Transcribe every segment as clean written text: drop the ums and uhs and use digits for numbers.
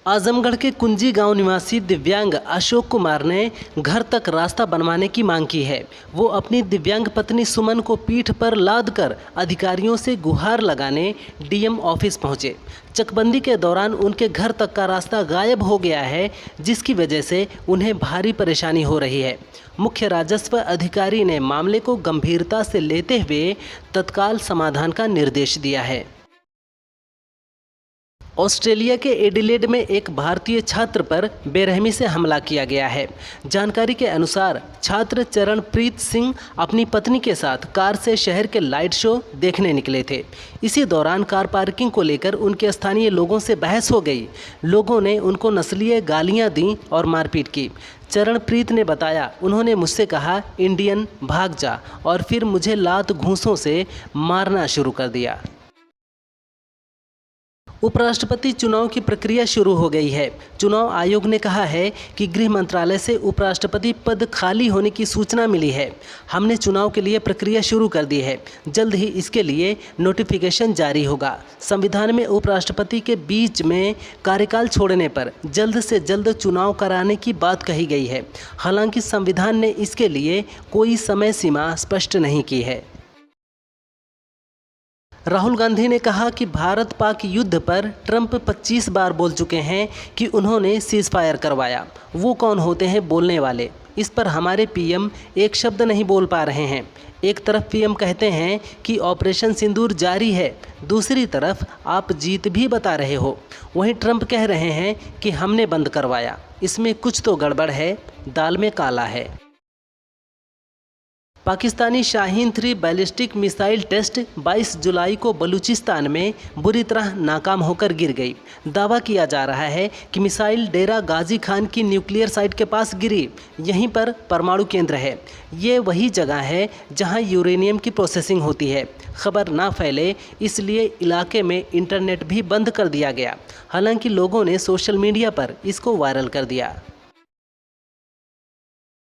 आजमगढ़ के कुंजी गांव निवासी दिव्यांग अशोक कुमार ने घर तक रास्ता बनवाने की मांग की है। वो अपनी दिव्यांग पत्नी सुमन को पीठ पर लाद कर अधिकारियों से गुहार लगाने डीएम ऑफिस पहुंचे। चकबंदी के दौरान उनके घर तक का रास्ता गायब हो गया है, जिसकी वजह से उन्हें भारी परेशानी हो रही है। मुख्य राजस्व अधिकारी ने मामले को गंभीरता से लेते हुए तत्काल समाधान का निर्देश दिया है। ऑस्ट्रेलिया के एडिलेड में एक भारतीय छात्र पर बेरहमी से हमला किया गया है। जानकारी के अनुसार छात्र चरणप्रीत सिंह अपनी पत्नी के साथ कार से शहर के लाइट शो देखने निकले थे। इसी दौरान कार पार्किंग को लेकर उनके स्थानीय लोगों से बहस हो गई। लोगों ने उनको नस्लीय गालियां दी और मारपीट की। चरणप्रीत ने बताया, उन्होंने मुझसे कहा इंडियन भाग जा, और फिर मुझे लात घूंसों से मारना शुरू कर दिया। उपराष्ट्रपति चुनाव की प्रक्रिया शुरू हो गई है। चुनाव आयोग ने कहा है कि गृह मंत्रालय से उपराष्ट्रपति पद खाली होने की सूचना मिली है। हमने चुनाव के लिए प्रक्रिया शुरू कर दी है। जल्द ही इसके लिए नोटिफिकेशन जारी होगा। संविधान में उपराष्ट्रपति के बीच में कार्यकाल छोड़ने पर जल्द से जल्द चुनाव कराने की बात कही गई है। हालांकि संविधान ने इसके लिए कोई समय सीमा स्पष्ट नहीं की है। राहुल गांधी ने कहा कि भारत पाक युद्ध पर ट्रंप 25 बार बोल चुके हैं कि उन्होंने सीज फायर करवाया। वो कौन होते हैं बोलने वाले? इस पर हमारे पीएम एक शब्द नहीं बोल पा रहे हैं। एक तरफ पीएम कहते हैं कि ऑपरेशन सिंदूर जारी है, दूसरी तरफ आप जीत भी बता रहे हो। वहीं ट्रंप कह रहे हैं कि हमने बंद करवाया। इसमें कुछ तो गड़बड़ है, दाल में काला है। Pakistani Shaheen 3 ballistic missile test 22 जुलाई को बलूचिस्तान में बुरी तरह नाकाम होकर गिर गई। दावा किया जा रहा है कि मिसाइल डेरा गाजी खान की न्यूक्लियर साइट के पास गिरी। यहीं पर परमाणु केंद्र है। ये वही जगह है जहां यूरेनियम की प्रोसेसिंग होती है। खबर ना फैले इसलिए इलाके में इंटरनेट भी बंद कर दिया गया। हालांकि लोगों ने सोशल मीडिया पर इसको वायरल कर दिया।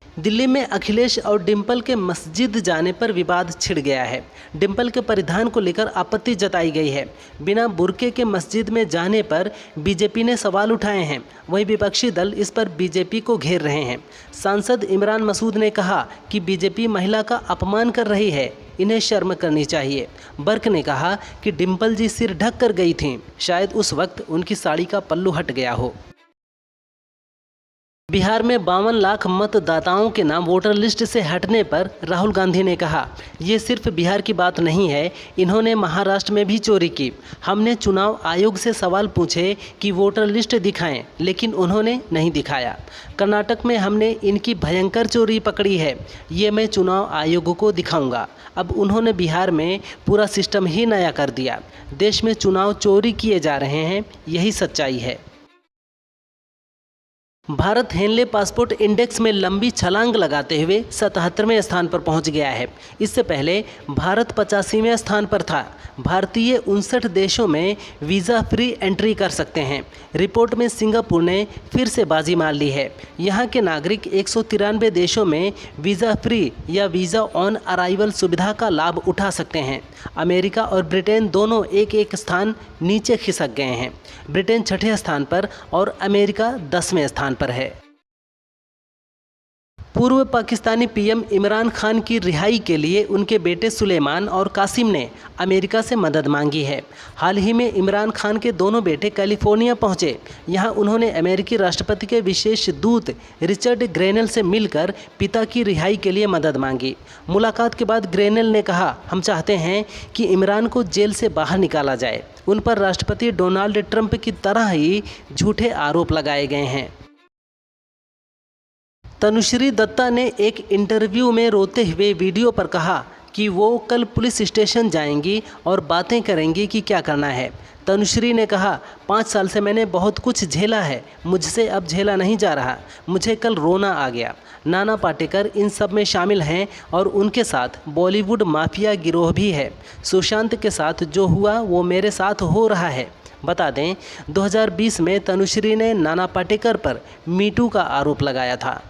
दिल्ली में अखिलेश और डिंपल के मस्जिद जाने पर विवाद छिड़ गया है। डिंपल के परिधान को लेकर आपत्ति जताई गई है। बिना बुर्के के मस्जिद में जाने पर बीजेपी ने सवाल उठाए हैं। वहीं विपक्षी दल इस पर बीजेपी को घेर रहे हैं। सांसद इमरान मसूद ने कहा कि बीजेपी महिला का अपमान कर रही है, इन्हें शर्म करनी चाहिए। बर्क ने कहा कि डिंपल जी सिर ढक कर गई थीं, शायद उस वक्त उनकी साड़ी का पल्लू हट गया हो। बिहार में 52 लाख मतदाताओं के नाम वोटर लिस्ट से हटने पर राहुल गांधी ने कहा, ये सिर्फ बिहार की बात नहीं है, इन्होंने महाराष्ट्र में भी चोरी की। हमने चुनाव आयोग से सवाल पूछे कि वोटर लिस्ट दिखाएं, लेकिन उन्होंने नहीं दिखाया। कर्नाटक में हमने इनकी भयंकर चोरी पकड़ी है, ये मैं चुनाव आयोग को दिखाऊंगा। अब उन्होंने बिहार में पूरा सिस्टम ही नया कर दिया। देश में चुनाव चोरी किए जा रहे हैं, यही सच्चाई है। भारत हेनले पासपोर्ट इंडेक्स में लंबी छलांग लगाते हुए 77वें स्थान पर पहुंच गया है। इससे पहले भारत 85वें स्थान पर था। भारतीय 59 देशों में वीज़ा फ्री एंट्री कर सकते हैं। रिपोर्ट में सिंगापुर ने फिर से बाजी मार ली है। यहाँ के नागरिक 193 देशों में वीज़ा फ्री या वीज़ा ऑन अराइवल सुविधा का लाभ उठा सकते हैं। अमेरिका और ब्रिटेन दोनों एक एक स्थान नीचे खिसक गए हैं। ब्रिटेन 6ठे स्थान पर और अमेरिका 10वें स्थान पर है। पूर्व पाकिस्तानी पीएम इमरान खान की रिहाई के लिए उनके बेटे सुलेमान और कासिम ने अमेरिका से मदद मांगी है। हाल ही में इमरान खान के दोनों बेटे कैलिफोर्निया पहुंचे। यहां उन्होंने अमेरिकी राष्ट्रपति के विशेष दूत रिचर्ड ग्रेनल से मिलकर पिता की रिहाई के लिए मदद मांगी। मुलाकात के बाद ग्रेनल ने कहा, हम चाहते हैं कि इमरान को जेल से बाहर निकाला जाए। उन पर राष्ट्रपति डोनाल्ड ट्रंप की तरह ही झूठे आरोप लगाए गए हैं। तनुश्री दत्ता ने एक इंटरव्यू में रोते हुए वीडियो पर कहा कि वो कल पुलिस स्टेशन जाएंगी और बातें करेंगी कि क्या करना है। तनुश्री ने कहा, 5 साल से मैंने बहुत कुछ झेला है, मुझसे अब झेला नहीं जा रहा। मुझे कल रोना आ गया। नाना पाटेकर इन सब में शामिल हैं और उनके साथ बॉलीवुड माफिया गिरोह भी है। सुशांत के साथ जो हुआ वो मेरे साथ हो रहा है। बता दें, 2020 में तनुश्री ने नाना पाटेकर पर मीटू का आरोप लगाया था।